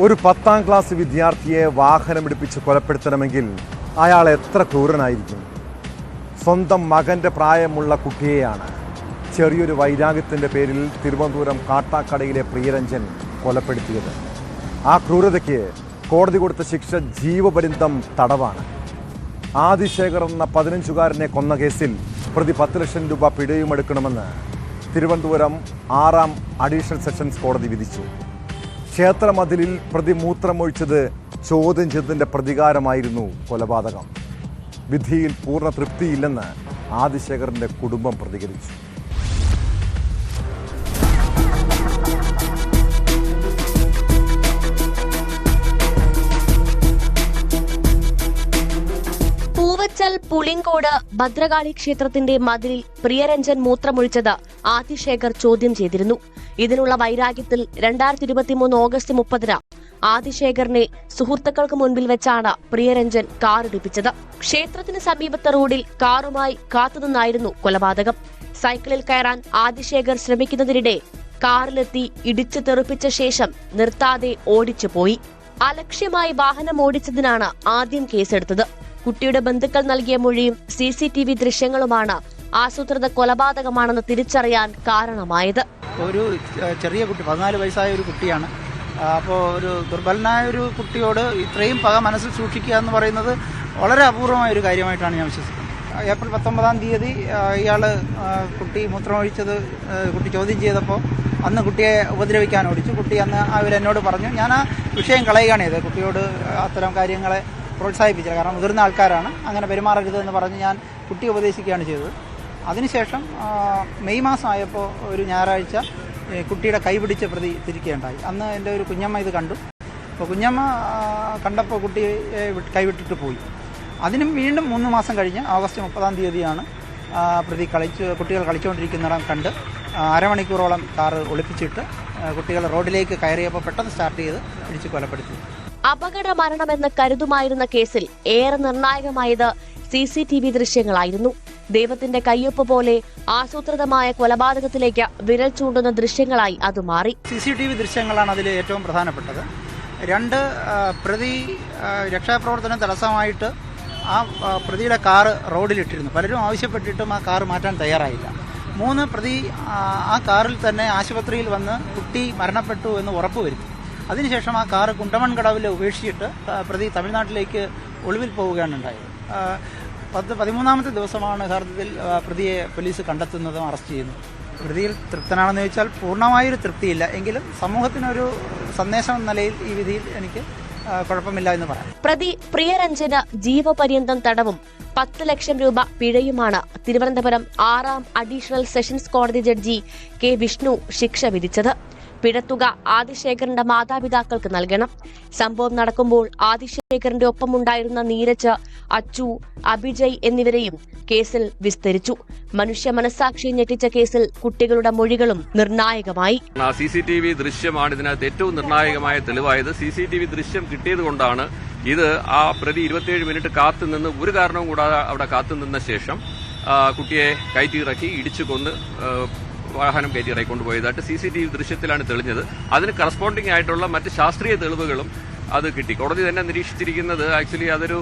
ഒരു 10ാം ക്ലാസ് വിദ്യാർത്ഥിയെ വാഹനമിടിപ്പിച്ച് കൊലപ്പെടുത്തണമെങ്കിൽ അയാൾ എത്ര ക്രൂരനായിരിക്കും. സ്വന്തം മകൻ്റെ പ്രായമുള്ള കുട്ടിയെയാണ് ചെറിയൊരു വൈരാഗ്യത്തിൻ്റെ പേരിൽ തിരുവനന്തപുരം കാട്ടാക്കടയിലെ പ്രിയരഞ്ജൻ കൊലപ്പെടുത്തിയത്. ആ ക്രൂരതയ്ക്ക് കോടതി കൊടുത്ത ശിക്ഷ ജീവപര്യന്തം തടവാണ്. ആദിശേഖർ എന്ന 15-കാരനെ കൊന്ന കേസിൽ പ്രതി 10 ലക്ഷം രൂപ പിഴയുമെടുക്കണമെന്ന് തിരുവനന്തപുരം 6ാം അഡീഷണൽ സെഷൻസ് കോടതി വിധിച്ചു. ക്ഷേത്രമതിലിൽ പ്രതി മൂത്രമൊഴിച്ചത് ചോദ്യം ചെയ്തതിൻ്റെ പ്രതികാരമായിരുന്നു കൊലപാതകം. വിധിയിൽ പൂർണ്ണ തൃപ്തിയില്ലെന്ന് ആദിശേഖറിൻ്റെ കുടുംബം പ്രതികരിച്ചു. പൂവച്ചൽ പുളിങ്കോട് ഭദ്രകാളി ക്ഷേത്രത്തിന്റെ മതിലിൽ പ്രിയരഞ്ജൻ മൂത്രമൊഴിച്ചത് ആദിശേഖർ ചോദ്യം ചെയ്തിരുന്നു. ഇതിനുള്ള വൈരാഗ്യത്തിൽ 2023 ഓഗസ്റ്റ് 30-ന് ആദിശേഖറിനെ സുഹൃത്തുക്കൾക്ക് മുൻപിൽ വെച്ചാണ് പ്രിയരഞ്ജൻ കാറിടിപ്പിച്ചത്. ക്ഷേത്രത്തിന് സമീപത്തെ റോഡിൽ കാറുമായി കാത്തുനിന്നായിരുന്നു കൊലപാതകം. സൈക്കിളിൽ കയറാൻ ആദിശേഖർ ശ്രമിക്കുന്നതിനിടെ കാറിലെത്തി ഇടിച്ചു തെറിപ്പിച്ച ശേഷം നിർത്താതെ ഓടിച്ചു പോയി. അലക്ഷ്യമായി വാഹനം ഓടിച്ചതിനാണ് ആദ്യം കേസെടുത്തത്. കുട്ടിയുടെ ബന്ധുക്കൾ നൽകിയ മൊഴിയും CCTV ദൃശ്യങ്ങളുമാണ് ആസൂത്രിത കൊലപാതകമാണെന്ന് തിരിച്ചറിയാൻ കാരണമായത്. ഒരു ചെറിയ കുട്ടി, 14 വയസ്സായ ഒരു കുട്ടിയാണ്. അപ്പോൾ ഒരു ദുർബലനായ ഒരു കുട്ടിയോട് ഇത്രയും പക മനസ്സിൽ സൂക്ഷിക്കുക എന്ന് പറയുന്നത് വളരെ അപൂർവമായ ഒരു കാര്യമായിട്ടാണ് ഞാൻ വിശ്വസിക്കുന്നത്. ഏപ്രിൽ 19-ാം തീയതി ഇയാൾ കുട്ടി മൂത്രമൊഴിച്ചത് കുട്ടി ചോദ്യം ചെയ്തപ്പോൾ അന്ന് കുട്ടിയെ ഉപദ്രവിക്കാൻ ഓടിച്ചു. കുട്ടി അന്ന് അവരെന്നോട് പറഞ്ഞു, ഞാൻ ആ വിഷയം കളയുകയാണ് ചെയ്തത്. കുട്ടിയോട് അത്തരം കാര്യങ്ങളെ പ്രോത്സാഹിപ്പിച്ചില്ല, കാരണം മുതിർന്ന ആൾക്കാരാണ്, അങ്ങനെ പെരുമാറരുതെന്ന് പറഞ്ഞ് ഞാൻ കുട്ടിയെ ഉപദേശിക്കുകയാണ് ചെയ്തത്. അതിനുശേഷം മെയ് മാസം ആയപ്പോൾ ഒരു ഞായറാഴ്ച കുട്ടിയുടെ കൈ പിടിച്ച് പ്രതി തിരിക്കുകയുണ്ടായി. അന്ന് എൻ്റെ ഒരു കുഞ്ഞമ്മ ഇത് കണ്ടു. അപ്പോൾ കുഞ്ഞമ്മ കണ്ടപ്പോൾ കുട്ടിയെ കൈവിട്ടിട്ട് പോയി. അതിനും വീണ്ടും 3 മാസം കഴിഞ്ഞ് ഓഗസ്റ്റ് 30-ാം തീയതിയാണ് പ്രതി കുട്ടികൾ കളിച്ചുകൊണ്ടിരിക്കുന്നിടം കണ്ട് അരമണിക്കൂറോളം കാറ് ഒളിപ്പിച്ചിട്ട് കുട്ടികൾ റോഡിലേക്ക് കയറിയപ്പോൾ പെട്ടെന്ന് സ്റ്റാർട്ട് ചെയ്ത് ഇടിച്ച് കൊലപ്പെടുത്തി. അപകട മരണമെന്ന് കരുതുമായിരുന്ന കേസിൽ ഏറെ നിർണായകമായത് CCTV ദൃശ്യങ്ങളായിരുന്നു. ദൈവത്തിന്റെ കയ്യൊപ്പ് പോലെ ആസൂത്രിതമായ കൊലപാതകത്തിലേക്ക് വിരൽ ചൂണ്ടുന്ന ദൃശ്യങ്ങളായി അത് മാറി. CCTV ദൃശ്യങ്ങളാണ് അതിൽ ഏറ്റവും പ്രധാനപ്പെട്ടത്. 2 പ്രതി രക്ഷാപ്രവർത്തനം തടസ്സമായിട്ട് ആ പ്രതിയുടെ കാറ് റോഡിലിട്ടിരുന്നു. പലരും ആവശ്യപ്പെട്ടിട്ടും ആ കാറ് മാറ്റാൻ തയ്യാറായില്ല. 3 പ്രതി ആ കാറിൽ തന്നെ ആശുപത്രിയിൽ വന്ന് കുട്ടി മരണപ്പെട്ടു എന്ന് ഉറപ്പുവരുത്തി. അതിനുശേഷം ആ കാറ് കുണ്ടമൺകടവിൽ ഉപേക്ഷിച്ചിട്ട് പ്രതി തമിഴ്നാട്ടിലേക്ക് ഒളിവിൽ പോവുകയാണ് ഉണ്ടായത്. 13ാമത്തെ ദിവസമാണ് യഥാർത്ഥത്തിൽ പ്രതിയെ പോലീസ് കണ്ടെത്തുന്നതും അറസ്റ്റ് ചെയ്യുന്നതും. പ്രതിയിൽ തൃപ്തനാണെന്ന് ചോദിച്ചാൽ പൂർണ്ണമായൊരു തൃപ്തിയില്ല, എങ്കിലും സമൂഹത്തിനൊരു സന്ദേശം എന്ന നിലയിൽ ഈ വിധിയിൽ എനിക്ക് കുഴപ്പമില്ല എന്ന് പറയാം. പ്രതി പ്രിയരഞ്ജന് ജീവപര്യന്തം തടവും 10 ലക്ഷം രൂപ പിഴയുമാണ് തിരുവനന്തപുരം 6ാം അഡീഷണൽ സെഷൻസ് കോടതി ജഡ്ജി K. വിഷ്ണു ശിക്ഷ വിധിച്ചത്. പിഴത്തുക ആദിശേഖറിന്റെ മാതാപിതാക്കൾക്ക് നൽകണം. സംഭവം നടക്കുമ്പോൾ ആദിശേഖറിന്റെ ഒപ്പമുണ്ടായിരുന്ന നീരജ്, അച്ചു, അഭിജയ് എന്നിവരെയും കേസിൽ വിസ്തരിച്ചു. മനുഷ്യ മനസാക്ഷിയെ ഞെട്ടിച്ച കേസിൽ കുട്ടികളുടെ മൊഴികളും നിർണായകമായി. CCTV ദൃശ്യമാണ് ഇതിനകത്ത് ഏറ്റവും നിർണായകമായ തെളിവായത്. CCTV ദൃശ്യം കിട്ടിയതുകൊണ്ടാണ് ഇത് ആ പ്രതി 27 മിനിറ്റ് കാത്തുനിന്ന് ഒരു കാരണവും കൂടാതെ അവിടെ കാത്തുനിന്ന ശേഷം കുട്ടിയെ കയറ്റിയിറക്കി ഇടിച്ചു കൊന്ന് വാഹനം കയറ്റി ഇറക്കിക്കൊണ്ടുപോയതായിട്ട് CCTV ദൃശ്യത്തിലാണ് തെളിഞ്ഞത്. അതിന് കറസ്പോണ്ടിങ് ആയിട്ടുള്ള മറ്റ് ശാസ്ത്രീയ തെളിവുകളും അത് കിട്ടി. കോടതി തന്നെ നിരീക്ഷിച്ചിരിക്കുന്നത് ആക്ച്വലി അതൊരു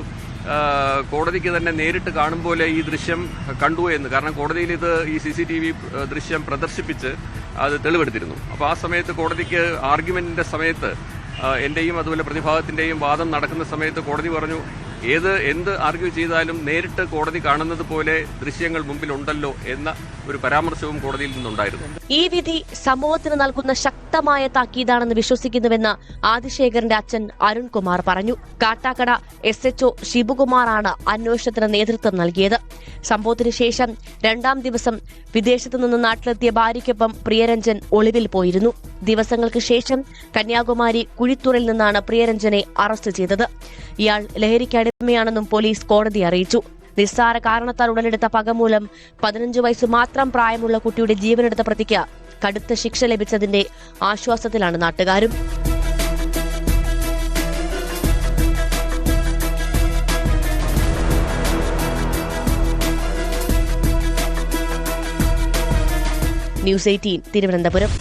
കോടതിക്ക് തന്നെ നേരിട്ട് കാണും പോലെ ഈ ദൃശ്യം കണ്ടു എന്ന്. കാരണം കോടതിയിൽ ഇത് ഈ CCTV ദൃശ്യം പ്രദർശിപ്പിച്ച് അത് തെളിവെടുത്തിരുന്നു. അപ്പോൾ ആ സമയത്ത് കോടതിക്ക് ആർഗ്യുമെന്റിന്റെ സമയത്ത് എന്റെയും അതുപോലെ പ്രതിഭാഗത്തിന്റെയും വാദം നടക്കുന്ന സമയത്ത് കോടതി പറഞ്ഞു, എന്ത് ആർഗ്യൂ ചെയ്താലും നേരിട്ട് കോടതി കാണുന്നത് പോലെ ദൃശ്യങ്ങൾ മുമ്പിലുണ്ടല്ലോ എന്ന ഒരു പരാമർശവും കോടതിയിൽ നിന്നുണ്ടായിരുന്നു. ഈ വിധി സമൂഹത്തിന് നൽകുന്ന ശക്തമായ താക്കീതാണെന്ന് വിശ്വസിക്കുന്നുവെന്ന് ആദിശേഖറിന്റെ അച്ഛൻ അരുൺകുമാർ പറഞ്ഞു. കാട്ടാക്കട SHO ശിവകുമാറാണ് അന്വേഷണത്തിന് നേതൃത്വം നൽകിയത്. സംഭവത്തിന് ശേഷം 2ാം ദിവസം വിദേശത്തു നിന്ന് നാട്ടിലെത്തിയ ഭാര്യയ്ക്കൊപ്പം പ്രിയരഞ്ജൻ ഒളിവിൽ പോയിരുന്നു. ദിവസങ്ങൾക്ക് ശേഷം കന്യാകുമാരി കുഴിത്തുറയിൽ നിന്നാണ് പ്രിയരഞ്ജനെ അറസ്റ്റ് ചെയ്തത്. ഇയാൾ ലഹരിക്കടിമയാണെന്നും പോലീസ് കോടതിയെ അറിയിച്ചു. നിസ്സാര കാരണത്താൽ ഉടലെടുത്ത പക മൂലം 15 വയസ്സ് മാത്രം പ്രായമുള്ള കുട്ടിയുടെ ജീവനെടുത്ത പ്രതിക്ക് കടുത്ത ശിക്ഷ ലഭിച്ചതിന്റെ ആശ്വാസത്തിലാണ് നാട്ടുകാരും. ന്യൂസ് 18 തിരുവനന്തപുരം.